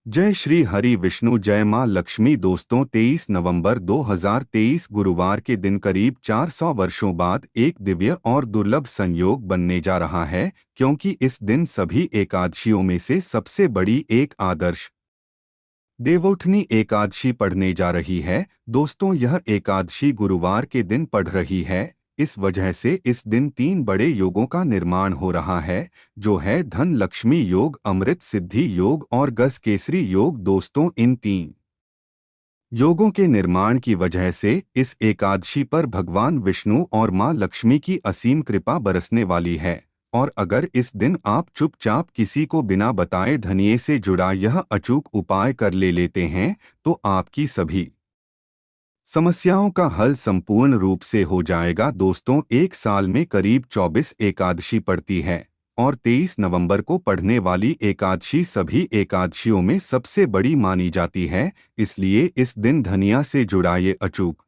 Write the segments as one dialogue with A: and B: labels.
A: जय श्री हरि विष्णु जय मां लक्ष्मी। दोस्तों 23 नवंबर 2023 गुरुवार के दिन करीब 400 वर्षों बाद एक दिव्य और दुर्लभ संयोग बनने जा रहा है, क्योंकि इस दिन सभी एकादशियों में से सबसे बड़ी एक आदर्श देवोठनी एकादशी पढ़ने जा रही है। दोस्तों यह एकादशी गुरुवार के दिन पढ़ रही है। इस वजह से इस दिन तीन बड़े योगों का निर्माण हो रहा है, जो है धन लक्ष्मी योग, अमृत सिद्धि योग और गज केसरी योग। दोस्तों इन तीन योगों के निर्माण की वजह से इस एकादशी पर भगवान विष्णु और मां लक्ष्मी की असीम कृपा बरसने वाली है। और अगर इस दिन आप चुपचाप किसी को बिना बताए धनिये से जुड़ा यह अचूक उपाय कर लेते हैं, तो आपकी सभी समस्याओं का हल संपूर्ण रूप से हो जाएगा। दोस्तों एक साल में करीब 24 एकादशी पड़ती है और 23 नवंबर को पढ़ने वाली एकादशी सभी एकादशियों में सबसे बड़ी मानी जाती है। इसलिए इस दिन धनिया से जुड़ा ये अचूक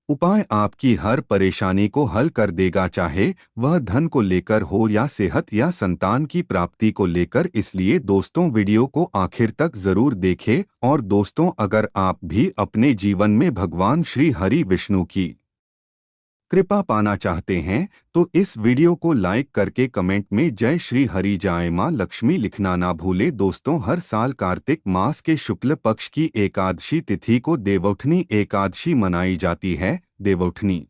A: उपाय आपकी हर परेशानी को हल कर देगा, चाहे वह धन को लेकर हो या सेहत या संतान की प्राप्ति को लेकर। इसलिए दोस्तों वीडियो को आखिर तक जरूर देखें। और दोस्तों अगर आप भी अपने जीवन में भगवान श्री हरि विष्णु की कृपा पाना चाहते हैं, तो इस वीडियो को लाइक करके कमेंट में जय श्री हरि जय मां लक्ष्मी लिखना ना भूले। दोस्तों हर साल कार्तिक मास के शुक्ल पक्ष की एकादशी तिथि को देवउठनी एकादशी मनाई जाती है। देवउठनी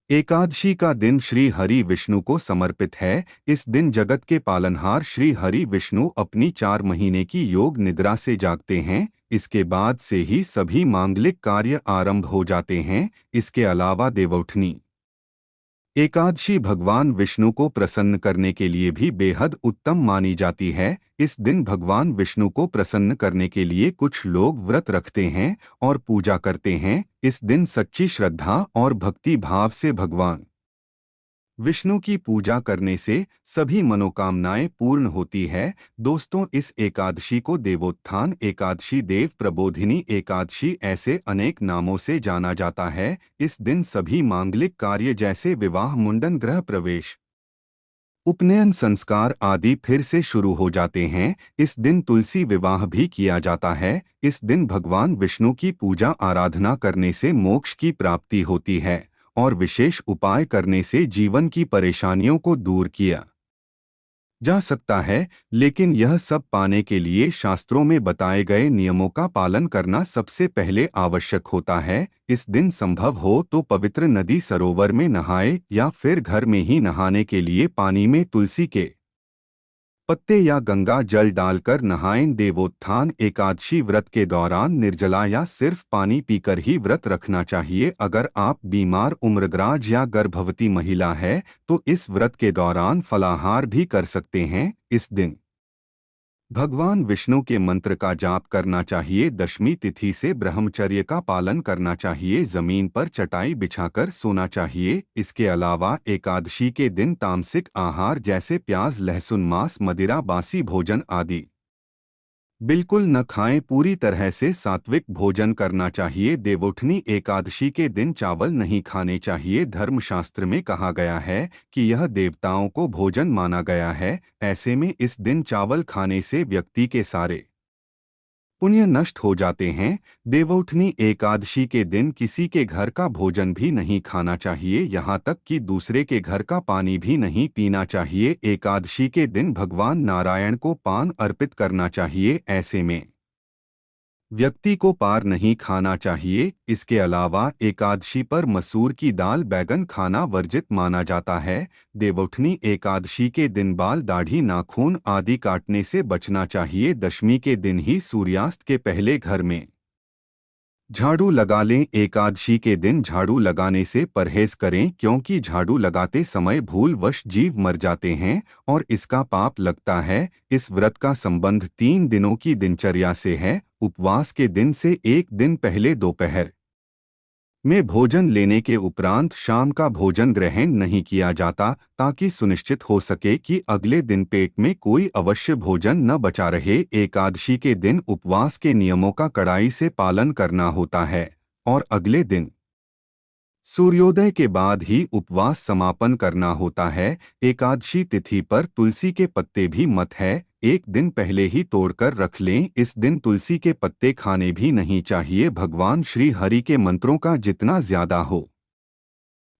A: एकादशी का दिन श्री हरि विष्णु को समर्पित है। इस दिन जगत के पालनहार श्री हरि विष्णु अपनी 4 महीने की योग निद्रा से जागते हैं। इसके बाद से ही सभी मांगलिक कार्य आरंभ हो जाते हैं। इसके अलावा देवउठनी एकादशी भगवान विष्णु को प्रसन्न करने के लिए भी बेहद उत्तम मानी जाती है। इस दिन भगवान विष्णु को प्रसन्न करने के लिए कुछ लोग व्रत रखते हैं और पूजा करते हैं। इस दिन सच्ची श्रद्धा और भक्ति भाव से भगवान विष्णु की पूजा करने से सभी मनोकामनाएं पूर्ण होती है। दोस्तों इस एकादशी को देवोत्थान एकादशी, देव प्रबोधिनी एकादशी ऐसे अनेक नामों से जाना जाता है। इस दिन सभी मांगलिक कार्य जैसे विवाह, मुंडन, गृह प्रवेश, उपनयन संस्कार आदि फिर से शुरू हो जाते हैं। इस दिन तुलसी विवाह भी किया जाता है। इस दिन भगवान विष्णु की पूजा आराधना करने से मोक्ष की प्राप्ति होती है और विशेष उपाय करने से जीवन की परेशानियों को दूर किया जा सकता है। लेकिन यह सब पाने के लिए शास्त्रों में बताए गए नियमों का पालन करना सबसे पहले आवश्यक होता है। इस दिन संभव हो तो पवित्र नदी, सरोवर में नहाए या फिर घर में ही नहाने के लिए पानी में तुलसी के पत्ते या गंगा जल डालकर नहाएं। देवोत्थान एकादशी व्रत के दौरान निर्जला या सिर्फ पानी पीकर ही व्रत रखना चाहिए। अगर आप बीमार, उम्रदराज या गर्भवती महिला है तो इस व्रत के दौरान फलाहार भी कर सकते हैं। इस दिन भगवान विष्णु के मंत्र का जाप करना चाहिए। दशमी तिथि से ब्रह्मचर्य का पालन करना चाहिए। जमीन पर चटाई बिछाकर सोना चाहिए। इसके अलावा एकादशी के दिन तामसिक आहार जैसे प्याज, लहसुन, मांस, मदिरा, बासी भोजन आदि बिल्कुल न खाएं। पूरी तरह से सात्विक भोजन करना चाहिए। देवउठनी एकादशी के दिन चावल नहीं खाने चाहिए। धर्मशास्त्र में कहा गया है कि यह देवताओं को भोजन माना गया है। ऐसे में इस दिन चावल खाने से व्यक्ति के सारे पुण्य नष्ट हो जाते हैं। देवउठनी एकादशी के दिन किसी के घर का भोजन भी नहीं खाना चाहिए, यहाँ तक कि दूसरे के घर का पानी भी नहीं पीना चाहिए। एकादशी के दिन भगवान नारायण को पान अर्पित करना चाहिए। ऐसे में व्यक्ति को पार नहीं खाना चाहिए। इसके अलावा एकादशी पर मसूर की दाल, बैगन खाना वर्जित माना जाता है। देवउठनी एकादशी के दिन बाल, दाढ़ी, नाखून आदि काटने से बचना चाहिए। दशमी के दिन ही सूर्यास्त के पहले घर में झाड़ू लगा लें। एकादशी के दिन झाड़ू लगाने से परहेज करें, क्योंकि झाड़ू लगाते समय भूलवश जीव मर जाते हैं और इसका पाप लगता है। इस व्रत का संबंध 3 दिनों की दिनचर्या से है। उपवास के दिन से एक दिन पहले दोपहर में भोजन लेने के उपरांत शाम का भोजन ग्रहण नहीं किया जाता, ताकि सुनिश्चित हो सके कि अगले दिन पेट में कोई अवश्य भोजन न बचा रहे। एकादशी के दिन उपवास के नियमों का कड़ाई से पालन करना होता है और अगले दिन सूर्योदय के बाद ही उपवास समापन करना होता है। एकादशी तिथि पर तुलसी के पत्ते भी मत है। एक दिन पहले ही तोड़कर रख लें। इस दिन तुलसी के पत्ते खाने भी नहीं चाहिए। भगवान श्री हरि के मंत्रों का जितना ज्यादा हो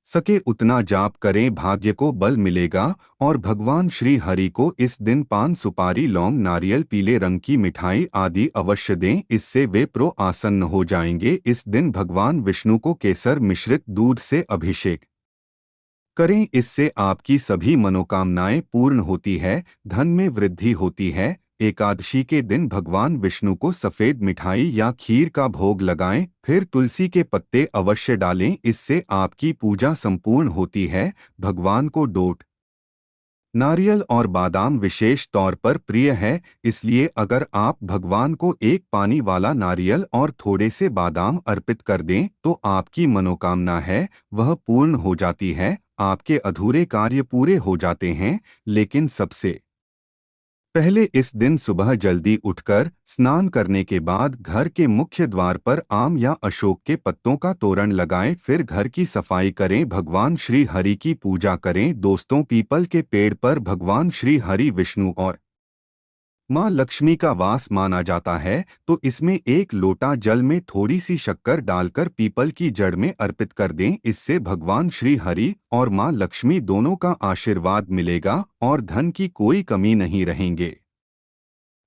A: सके उतना जाप करें, भाग्य को बल मिलेगा। और भगवान श्री हरि को इस दिन पान, सुपारी, लौंग, नारियल, पीले रंग की मिठाई आदि अवश्य दें, इससे वे आसन्न हो जाएंगे। इस दिन भगवान विष्णु को केसर मिश्रित दूध से अभिषेक करें, इससे आपकी सभी मनोकामनाएं पूर्ण होती है, धन में वृद्धि होती है। एकादशी के दिन भगवान विष्णु को सफेद मिठाई या खीर का भोग लगाएं, फिर तुलसी के पत्ते अवश्य डालें, इससे आपकी पूजा संपूर्ण होती है। भगवान को डोट, नारियल और बादाम विशेष तौर पर प्रिय है, इसलिए अगर आप भगवान को एक पानी वाला नारियल और थोड़े से बादाम अर्पित कर दें तो आपकी मनोकामना है वह पूर्ण हो जाती है, आपके अधूरे कार्य पूरे हो जाते हैं। लेकिन सबसे पहले इस दिन सुबह जल्दी उठकर स्नान करने के बाद घर के मुख्य द्वार पर आम या अशोक के पत्तों का तोरण लगाएं, फिर घर की सफाई करें, भगवान श्री हरि की पूजा करें। दोस्तों, पीपल के पेड़ पर भगवान श्री हरि, विष्णु और माँ लक्ष्मी का वास माना जाता है, तो इसमें एक लोटा जल में थोड़ी सी शक्कर डालकर पीपल की जड़ में अर्पित कर दें, इससे भगवान श्री हरि और माँ लक्ष्मी दोनों का आशीर्वाद मिलेगा और धन की कोई कमी नहीं रहेंगे।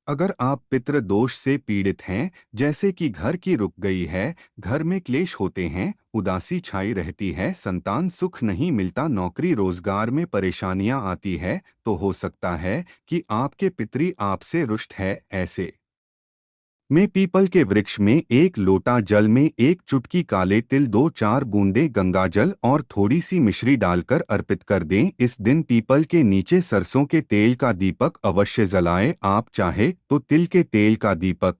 A: अगर आप पितृ दोष से पीड़ित हैं, जैसे कि घर की रुक गई है, घर में क्लेश होते हैं, उदासी छाई रहती है, संतान सुख नहीं मिलता, नौकरी रोजगार में परेशानियां आती है, तो हो सकता है कि आपके पितृ आपसे रुष्ट है, ऐसे में पीपल के वृक्ष में एक लोटा जल में एक चुटकी काले तिल, 2-4 बूंदे गंगाजल और थोड़ी सी मिश्री डालकर अर्पित कर दें। इस दिन पीपल के नीचे सरसों के तेल का दीपक अवश्य जलाएं। आप चाहे तो तिल के तेल का दीपक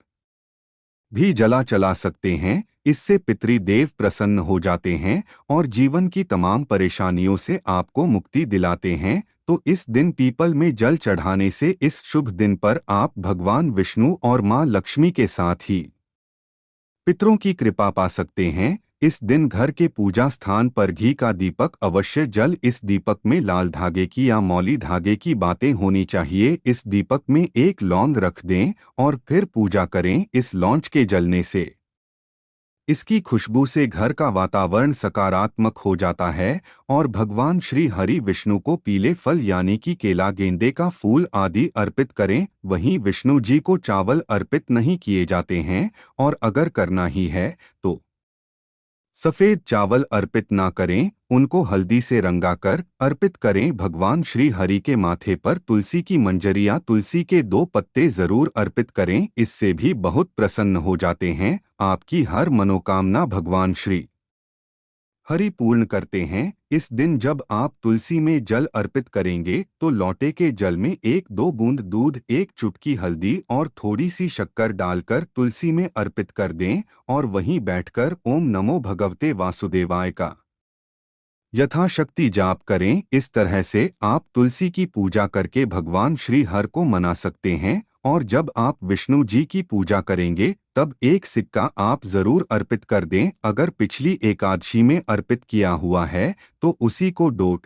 A: भी चला सकते हैं, इससे पितृदेव प्रसन्न हो जाते हैं और जीवन की तमाम परेशानियों से आपको मुक्ति दिलाते हैं। तो इस दिन पीपल में जल चढ़ाने से इस शुभ दिन पर आप भगवान विष्णु और मां लक्ष्मी के साथ ही पितरों की कृपा पा सकते हैं। इस दिन घर के पूजा स्थान पर घी का दीपक अवश्य जल, इस दीपक में लाल धागे की या मौली धागे की बातें होनी चाहिए। इस दीपक में एक लौंग रख दें और फिर पूजा करें। इस लौंज के जलने से इसकी खुशबू से घर का वातावरण सकारात्मक हो जाता है। और भगवान श्री हरि विष्णु को पीले फल यानी कि केला, गेंदे का फूल आदि अर्पित करें। वहीं विष्णु जी को चावल अर्पित नहीं किए जाते हैं, और अगर करना ही है तो सफेद चावल अर्पित ना करें, उनको हल्दी से रंगाकर अर्पित करें। भगवान श्री हरि के माथे पर तुलसी की मंजरी या तुलसी के 2 पत्ते जरूर अर्पित करें, इससे भी बहुत प्रसन्न हो जाते हैं। आपकी हर मनोकामना भगवान श्री हरि पूर्ण करते हैं। इस दिन जब आप तुलसी में जल अर्पित करेंगे तो लोटे के जल में 1-2 बूंद दूध, 1 चुटकी हल्दी और थोड़ी सी शक्कर डालकर तुलसी में अर्पित कर दें और वहीं बैठकर ओम नमो भगवते वासुदेवाय का यथाशक्ति जाप करें। इस तरह से आप तुलसी की पूजा करके भगवान श्री हर को मना सकते हैं। और जब आप विष्णु जी की पूजा करेंगे तब एक सिक्का आप जरूर अर्पित कर दें। अगर पिछली एकादशी में अर्पित किया हुआ है तो उसी को डोट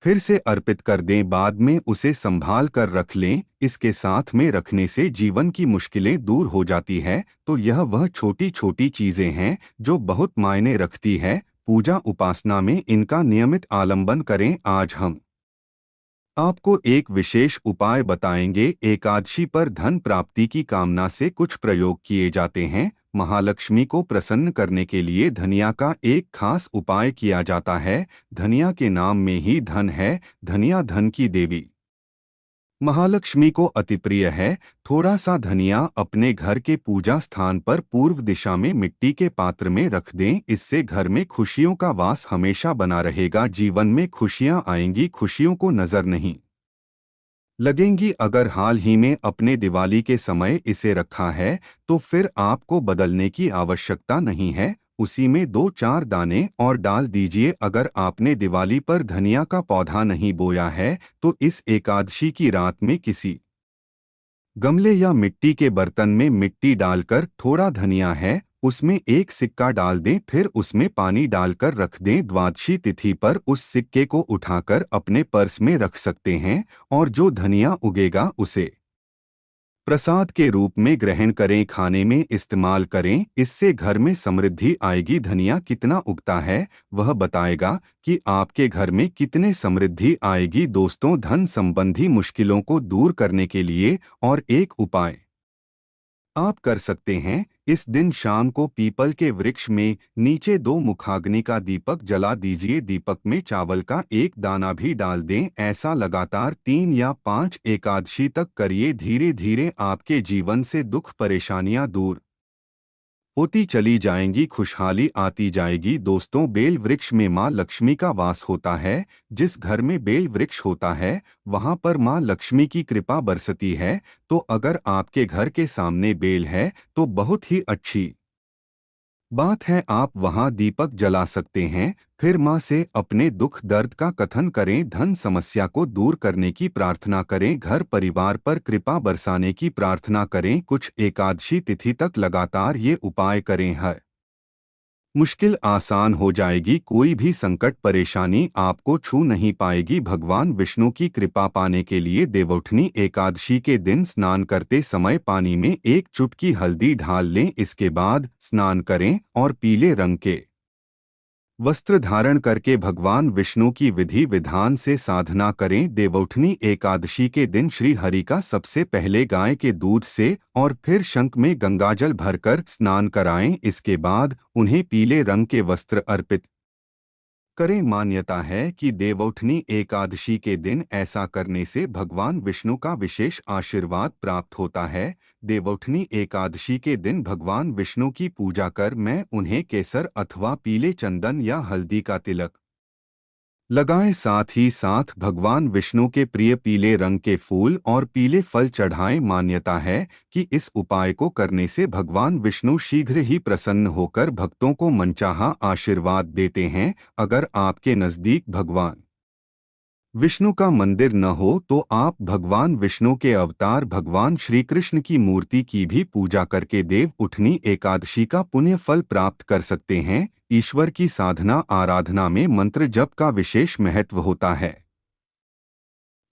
A: फिर से अर्पित कर दें, बाद में उसे संभाल कर रख लें। इसके साथ में रखने से जीवन की मुश्किलें दूर हो जाती है। तो यह वह छोटी छोटी चीजें हैं जो बहुत मायने रखती है। पूजा उपासना में इनका नियमित आलंबन करें। आज हम आपको एक विशेष उपाय बताएंगे। एकादशी पर धन प्राप्ति की कामना से कुछ प्रयोग किए जाते हैं। महालक्ष्मी को प्रसन्न करने के लिए धनिया का एक खास उपाय किया जाता है। धनिया के नाम में ही धन है, धनिया धन की देवी महालक्ष्मी को अति प्रिय है। थोड़ा सा धनिया अपने घर के पूजा स्थान पर पूर्व दिशा में मिट्टी के पात्र में रख दें, इससे घर में खुशियों का वास हमेशा बना रहेगा। जीवन में खुशियां आएंगी, खुशियों को नजर नहीं लगेंगी। अगर हाल ही में अपने दिवाली के समय इसे रखा है तो फिर आपको बदलने की आवश्यकता नहीं है, उसी में 2-4 दाने और डाल दीजिए। अगर आपने दिवाली पर धनिया का पौधा नहीं बोया है तो इस एकादशी की रात में किसी गमले या मिट्टी के बर्तन में मिट्टी डालकर थोड़ा धनिया है उसमें एक सिक्का डाल दें, फिर उसमें पानी डालकर रख दें। द्वादशी तिथि पर उस सिक्के को उठाकर अपने पर्स में रख सकते हैं और जो धनिया उगेगा उसे प्रसाद के रूप में ग्रहण करें, खाने में इस्तेमाल करें। इससे घर में समृद्धि आएगी। धनिया कितना उगता है वह बताएगा कि आपके घर में कितने समृद्धि आएगी। दोस्तों, धन संबंधी मुश्किलों को दूर करने के लिए और एक उपाय आप कर सकते हैं। इस दिन शाम को पीपल के वृक्ष में नीचे 2 मुखाग्नि का दीपक जला दीजिए। दीपक में चावल का एक दाना भी डाल दें। ऐसा लगातार 3 या 5 एकादशी तक करिए। धीरे धीरे आपके जीवन से दुख परेशानियां दूर होती चली जाएंगी, खुशहाली आती जाएगी। दोस्तों, बेल वृक्ष में माँ लक्ष्मी का वास होता है। जिस घर में बेल वृक्ष होता है वहां पर माँ लक्ष्मी की कृपा बरसती है। तो अगर आपके घर के सामने बेल है तो बहुत ही अच्छी बात है, आप वहां दीपक जला सकते हैं। फिर माँ से अपने दुख दर्द का कथन करें, धन समस्या को दूर करने की प्रार्थना करें, घर परिवार पर कृपा बरसाने की प्रार्थना करें। कुछ एकादशी तिथि तक लगातार ये उपाय करें, हर मुश्किल आसान हो जाएगी। कोई भी संकट परेशानी आपको छू नहीं पाएगी। भगवान विष्णु की कृपा पाने के लिए देवउठनी एकादशी के दिन स्नान करते समय पानी में एक चुटकी हल्दी ढाल लें। इसके बाद स्नान करें और पीले रंग के वस्त्र धारण करके भगवान विष्णु की विधि विधान से साधना करें। देवउठनी एकादशी के दिन श्री हरि का सबसे पहले गाय के दूध से और फिर शंख में गंगाजल भरकर स्नान कराएं। इसके बाद उन्हें पीले रंग के वस्त्र अर्पित करें। मान्यता है कि देवउठनी एकादशी के दिन ऐसा करने से भगवान विष्णु का विशेष आशीर्वाद प्राप्त होता है। देवउठनी एकादशी के दिन भगवान विष्णु की पूजा कर मैं उन्हें केसर अथवा पीले चंदन या हल्दी का तिलक लगाएं। साथ ही साथ भगवान विष्णु के प्रिय पीले रंग के फूल और पीले फल चढ़ाएं। मान्यता है कि इस उपाय को करने से भगवान विष्णु शीघ्र ही प्रसन्न होकर भक्तों को मनचाहा आशीर्वाद देते हैं। अगर आपके नज़दीक भगवान विष्णु का मंदिर न हो तो आप भगवान विष्णु के अवतार भगवान श्री कृष्ण की मूर्ति की भी पूजा करके देव उठनी एकादशी का पुण्य फल प्राप्त कर सकते हैं। ईश्वर की साधना आराधना में मंत्र जप का विशेष महत्व होता है।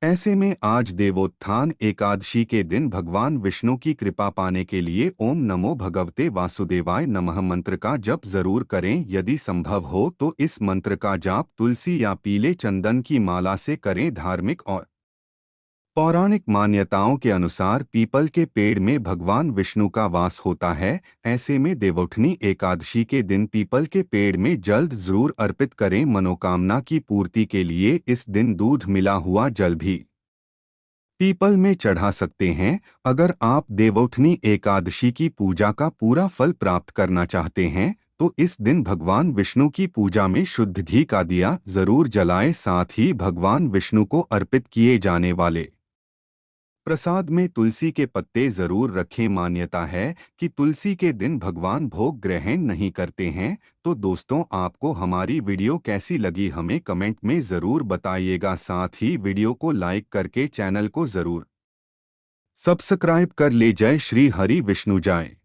A: ऐसे में आज देवोत्थान एकादशी के दिन भगवान विष्णु की कृपा पाने के लिए ओम नमो भगवते वासुदेवाय नमः मंत्र का जप जरूर करें। यदि संभव हो तो इस मंत्र का जाप तुलसी या पीले चंदन की माला से करें। धार्मिक और पौराणिक मान्यताओं के अनुसार पीपल के पेड़ में भगवान विष्णु का वास होता है। ऐसे में देवउठनी एकादशी के दिन पीपल के पेड़ में जल जरूर अर्पित करें। मनोकामना की पूर्ति के लिए इस दिन दूध मिला हुआ जल भी पीपल में चढ़ा सकते हैं। अगर आप देवउठनी एकादशी की पूजा का पूरा फल प्राप्त करना चाहते हैं तो इस दिन भगवान विष्णु की पूजा में शुद्ध घी का दिया जरूर जलाएं। साथ ही भगवान विष्णु को अर्पित किए जाने वाले प्रसाद में तुलसी के पत्ते जरूर रखें। मान्यता है कि तुलसी के दिन भगवान भोग ग्रहण नहीं करते हैं। तो दोस्तों, आपको हमारी वीडियो कैसी लगी हमें कमेंट में ज़रूर बताइएगा। साथ ही वीडियो को लाइक करके चैनल को ज़रूर सब्सक्राइब कर ले। जय श्री हरि विष्णु जय।